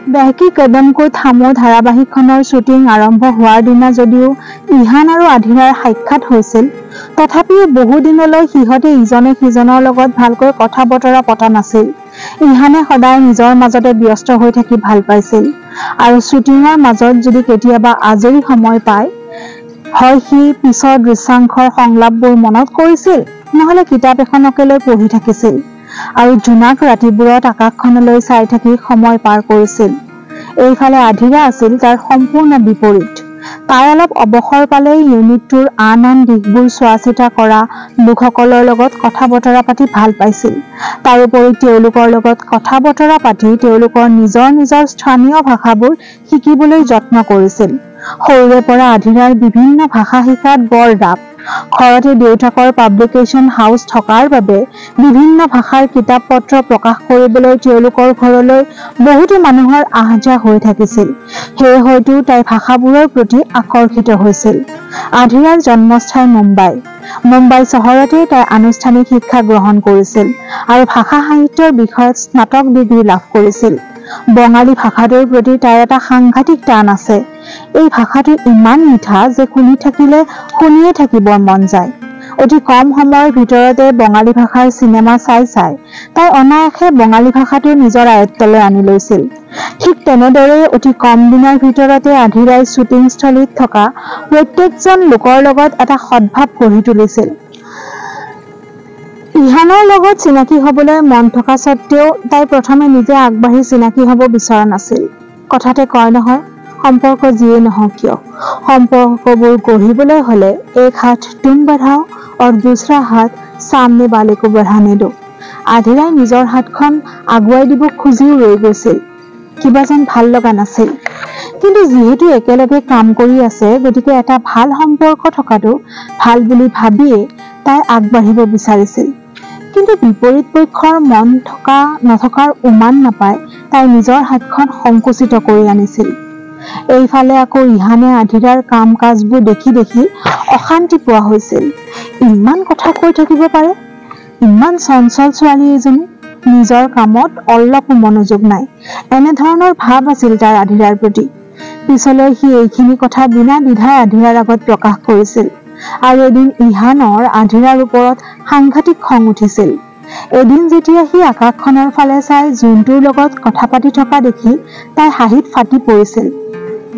বেহকি কদম কো থামো ধাৰাবাহিকখনৰ শ্বুটিং আৰম্ভ হোৱাৰ দিনা যদিও ইহান আৰু আধিৰাৰ সাক্ষাৎ হৈছিল, তথাপিও বহুদিনলৈ সিহঁতে ইজনে সিজনৰ লগত ভালকৈ কথা বতৰা পতা নাছিল। ইহানে সদায় নিজৰ মাজতে ব্যস্ত হৈ থাকি ভাল পাইছিল আৰু শ্বুটিঙৰ মাজত যদি কেতিয়াবা আজৰি সময় পায়, হয় সি পিছৰ দৃশ্যাংশৰ সংলাপবোৰ মনত কৰিছিল, নহলে কিতাপ এখনকে লৈ পঢ়ি থাকিছিল আৰু জোনাক ৰাতিবোৰত আকাশখনলৈ চাই থাকি সময় পাৰ কৰিছিল। এইফালে আধিৰা আছিল তাৰ সম্পূৰ্ণ বিপৰীত। তাই অলপ অৱসৰ পালেই ইউনিটটোৰ আন দিশবোৰ চোৱা চিতা কৰা লোকসকলৰ লগত কথা বতৰা পাতি ভাল পাইছিল। তাৰোপৰি তেওঁলোকৰ লগত কথা বতৰা পাতি তেওঁলোকৰ নিজৰ নিজৰ স্থানীয় ভাষাবোৰ শিকিবলৈ যত্ন কৰিছিল। সৰুৰে পৰা আধিৰাৰ বিভিন্ন ভাষা শিকাত বৰ ৰাপ। ঘৰতে দেউতাকৰ পাব্লিকেশ্যন হাউচ থকাৰ বাবে বিভিন্ন ভাষাৰ কিতাপ পত্ৰ প্ৰকাশ কৰিবলৈ তেওঁলোকৰ ঘৰলৈ বহুতো মানুহৰ আহ-যাহ হৈ থাকিছিল। সেয়ে হয়তো তাই ভাষাবোৰৰ প্ৰতি আকৰ্ষিত হৈছিল। আধিৰাৰ জন্মস্থান মুম্বাই চহৰতে তাই আনুষ্ঠানিক শিক্ষা গ্ৰহণ কৰিছিল আৰু ভাষা সাহিত্যৰ বিষয়ত স্নাতক ডিগ্ৰী লাভ কৰিছিল। বঙালী ভাষাটোৰ প্ৰতি তাইৰ এটা সাংঘাতিক টান আছে। এই ভাষাটো ইমান মিঠা যে শুনি থাকিলে শুনিয়ে থাকিবৰ মন যায়। অতি কম সময়ৰ ভিতৰতে বঙালী ভাষাৰ চিনেমা চাই তাই অনায়াসে বঙালী ভাষাটো নিজৰ আয়ত্তলৈ আনি লৈছিল। ঠিক তেনেদৰে অতি কম দিনৰ ভিতৰতে আধিৰাই শ্বুটিং স্থলীত থকা প্ৰত্যেকজন লোকৰ লগত এটা সদ্ভাৱ গঢ়ি তুলিছিল। ইহানৰ লগত চিনাকি হবলৈ মন থকা স্বত্বেও তাই প্ৰথমে নিজে আগবাঢ়ি চিনাকি হব বিচৰা নাছিল। কথাতে কয় নহয়, সম্পৰ্ক যিয়ে নহওক কিয়, সম্পৰ্কবোৰ গঢ়িবলৈ হলে এক হাত তুম বঢ়াও আৰু দুসৰা হাত সামনে वाले को बढ़ाने दो। আধিৰাই নিজৰ হাতখন আগুৱাই দিব খুজিও ৰৈ গৈছিল। কিবা যেন ভাল লগা নাছিল। কিন্তু যিহেতু একেলগে কাম কৰি আছে, গতিকে এটা ভাল সম্পৰ্ক থকাটো ভাল বুলি ভাবিয়ে তাই আগবাঢ়িব বিচাৰিছিল। কিন্তু বিপৰীত পক্ষৰ মন থকা নথকাৰ উমান নাপাই তাই নিজৰ হাতখন সংকুচিত কৰি আনিছিল। এইফালে আকৌ ইহানে আধিৰাৰ কাম কাজবোৰ দেখি দেখি অশান্তি পোৱা হৈছিল। ইমান কথা কৈ থাকিব পাৰে, ইমান চঞ্চল ছোৱালী এজনী, নিজৰ কামত অলপো মনোযোগ নাই, এনেধৰণৰ ভাৱ আছিল তাৰ আধিৰাৰ প্ৰতি। পিছলৈ সি এইখিনি কথা বিনা দ্বিধাই আধিৰাৰ আগত প্ৰকাশ কৰিছিল আৰু এদিন ইহানৰ আধিৰাৰ ওপৰত সাংঘাতিক খং উঠিছিল। এদিন যেতিয়া সি আকাশখনৰ ফালে চাই জোনটোৰ লগত কথা পাতি থকা দেখি তাই হাঁহিত ফাটি পৰিছিল।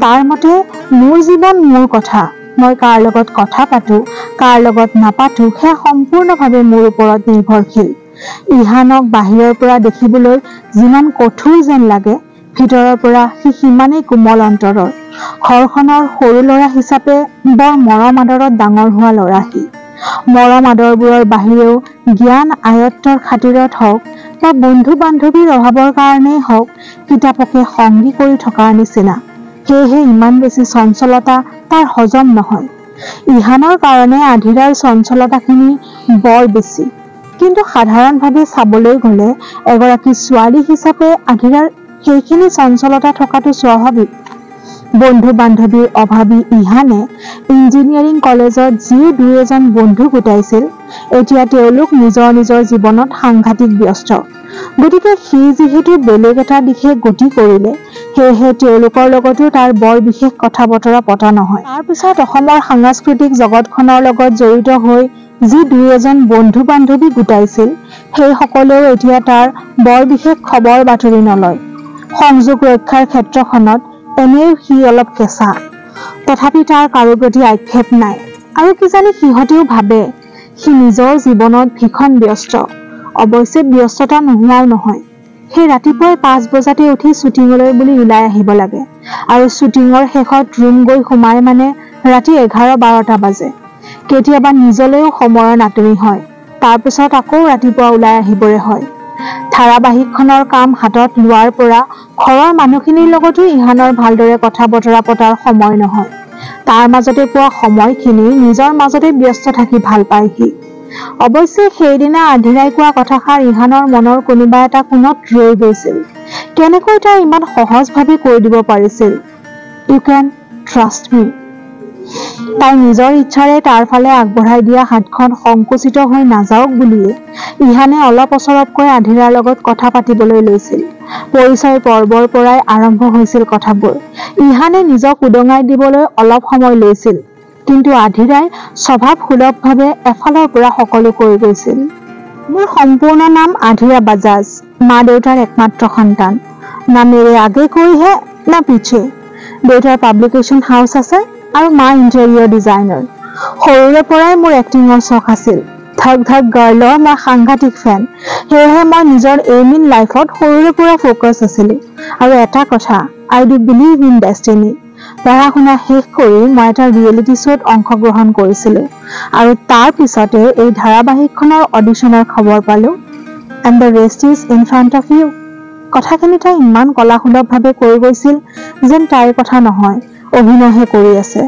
তাৰ মতে মোৰ জীৱন মোৰ কথা, মই কাৰ লগত কথা পাতো কাৰ লগত নাপাতো সেয়া সম্পূৰ্ণভাৱে মোৰ ওপৰত নিৰ্ভৰশীল। ইহানক বাহিৰৰ পৰা দেখিবলৈ যিমান কঠোৰ যেন লাগে, ভিতৰৰ পৰা সি সিমানেই কোমল অন্তৰৰ। ঘৰখনৰ সৰু ল'ৰা হিচাপে বৰ মৰম আদৰত ডাঙৰ হোৱা ল'ৰা সি। মৰম আদৰবোৰৰ বাহিৰেও জ্ঞান আয়ত্তৰ খাতিৰত হওক বা বন্ধু বান্ধৱীৰ অভাৱৰ কাৰণেই হওক কিতাপকে সংগী কৰি থকাৰ নিচিনা। সেয়েহে ইমান বেছি চঞ্চলতা তাৰ হজম নহয়। ইহানৰ কাৰণে আধিৰাৰ চঞ্চলতাখিনি বৰ বেছি। কিন্তু সাধাৰণভাৱে চাবলৈ গলে এগৰাকী ছোৱালী হিচাপে আধিৰাৰ সেইখিনি চঞ্চলতা থকাটো স্বাভাৱিক। বন্ধু বান্ধৱীৰ অভাৱী ইহানে ইঞ্জিনিয়াৰিং কলেজত যি দুই এজন বন্ধু গোটাইছিল, এতিয়া তেওঁলোক নিজৰ নিজৰ জীৱনত সাংঘাতিক ব্যস্ত। গতিকে সি যিহেতু বেলেগ এটা দিশে গতি কৰিলে, সেয়েহে তেওঁলোকৰ লগতো তাৰ বৰ বিশেষ কথা বতৰা পতা নহয়। তাৰ পিছত অসমৰ সাংস্কৃতিক জগতখনৰ লগত জড়িত হৈ যি দুই এজন বন্ধু বান্ধৱী গোটাইছিল, সেই সকলেও এতিয়া তাৰ বৰ বিশেষ খবৰ বাতৰি নলয়। সংযোগ ৰক্ষাৰ ক্ষেত্ৰখনত এনেও সি অলপ কেঁচা। তথাপি তাৰ কাৰো প্ৰতি আক্ষেপ নাই। আৰু কিজানি সিহঁতেও ভাবে সি নিজৰ জীৱনত ভীষণ ব্যস্ত। অৱশ্যে ব্যস্ততা নোহোৱাও নহয়। সেই ৰাতিপুৱাই 5 বজাতে উঠি শ্বুটিঙলৈ বুলি ওলাই আহিব লাগে আৰু শ্বুটিঙৰ শেষত ৰুম গৈ সোমাই মানে ৰাতি 11-12টা বাজে। কেতিয়াবা নিজলৈও সময়ৰ নাটনি হয়। তাৰপিছত আকৌ ৰাতিপুৱা ওলাই আহিবৰে হয়। ধাৰাবাহিকখনৰ কাম হাতত লোৱাৰ পৰা ঘৰৰ মানুহখিনিৰ লগতো ইহানৰ ভালদৰে কথা বতৰা পতাৰ সময় নহয়। তাৰ মাজতে পোৱা সময়খিনি নিজৰ মাজতে ব্যস্ত থাকি ভাল পায় সি। অৱশ্যে সেইদিনা আধিৰাই কোৱা কথাষাৰ ইহানৰ মনৰ কোনোবা এটা কোণত ৰৈ গৈছিল। কেনেকৈ তাই ইমান সহজভাৱে কৈ দিব পাৰিছিল, ইউ কেন ট্ৰাষ্ট মি। তাই নিজৰ ইচ্ছাৰে তাৰ ফালে আগবঢ়াই দিয়া হাতখন সংকুচিত হৈ নাযাওক বুলিয়ে ইহানে অলপ অচৰপকৈ আধিৰাৰ লগত কথা পাতিবলৈ লৈছিল। পৰিচয় পৰ্বৰ পৰাই আৰম্ভ হৈছিল কথাবোৰ। ইহানে নিজক উদঙাই দিবলৈ অলপ সময় লৈছিল, কিন্তু আধিৰাই স্বভাৱসুলভভাৱে এফালৰ পৰা সকলো কৈ গৈছিল। মোৰ সম্পূৰ্ণ নাম আধিৰা বাজাজ, মা দেউতাৰ একমাত্ৰ সন্তান। না মেৰে আগে কৈ হে না পিছে। দেউতাৰ পাব্লিকেশ্যন হাউচ আছে আৰু মা ইণ্টেৰিয়ৰ ডিজাইনাৰ। সৰুৰে পৰাই মোৰ এক্টিঙৰ চখ আছিল। ধক ধক গাৰ্লৰ মই সাংঘাতিক ফেন। সেয়েহে মই নিজৰ এইম ইন লাইফত সৰুৰে পৰা ফ'কাছ আছিলোঁ। আৰু এটা কথা, আই ডু বিলিভ ইন ডেষ্টিনি। পঢ়া শুনা শেষ কৰি মই এটা ৰিয়েলিটি শ্ব'ত অংশগ্ৰহণ কৰিছিলোঁ আৰু তাৰ পিছতে এই ধাৰাবাহিকখনৰ অডিশ্যনৰ খবৰ পালোঁ। And the rest is in front of you. কথাখিনি তাই ইমান কলাসুলভভাৱে কৈ গৈছিল যেন তাইৰ কথা নহয়, অভিনয়হে কৰি আছে।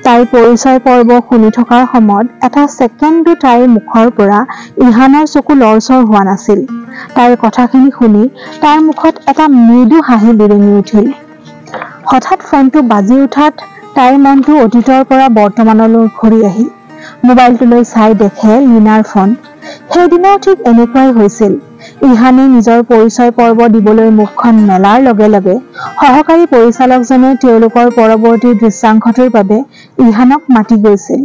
তাইৰ পৰিচয় পৰ্ব শুনি থকাৰ সময়ত এটা ছেকেণ্ডো তাইৰ মুখৰ পৰা ইহানৰ চকু লৰচৰ হোৱা নাছিল। তাইৰ কথাখিনি শুনি তাইৰ মুখত এটা মৃদু হাঁহি বিৰিঙি উঠিল। হঠাৎ ফোনটো বাজি উঠাত তাইৰ মনটো অতীতৰ পৰা বৰ্তমানলৈ ঘূৰি আহিল। মোবাইলটোলৈ চাই দেখে লীনাৰ ফোন। সেইদিনাও ঠিক এনেকুৱাই হৈছিল। ইহানে নিজৰ পৰিচয় পৰ্ব দিবলৈ মুখখন মেলাৰ লগে লগে সহকাৰী পৰিচালকজনে তেওঁলোকৰ পৰৱৰ্তী দৃশ্যাংশটোৰ বাবে ইহানক মাতি গৈছিল।